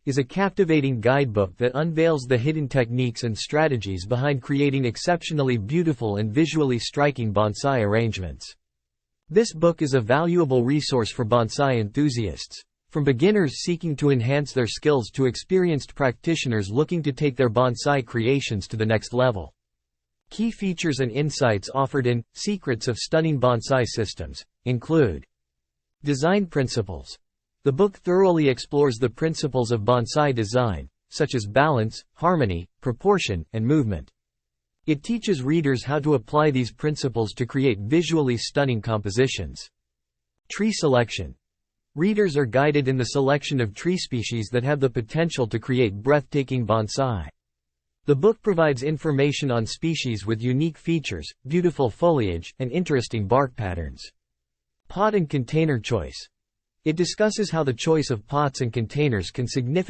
is a captivating guidebook that unveils the hidden techniques and strategies behind creating exceptionally beautiful and visually striking bonsai arrangements. This book is a valuable resource for bonsai enthusiasts, from beginners seeking to enhance their skills to experienced practitioners looking to take their bonsai creations to the next level. Key features and insights offered in Secrets of Stunning Bonsai Systems include Design Principles. The book thoroughly explores the principles of bonsai design, such as balance, harmony, proportion, and movement. It teaches readers how to apply these principles to create visually stunning compositions. Tree Selection. Readers are guided in the selection of tree species that have the potential to create breathtaking bonsai. The book provides information on species with unique features, beautiful foliage, and interesting bark patterns. Pot and container choice. It discusses how the choice of pots and containers can significantly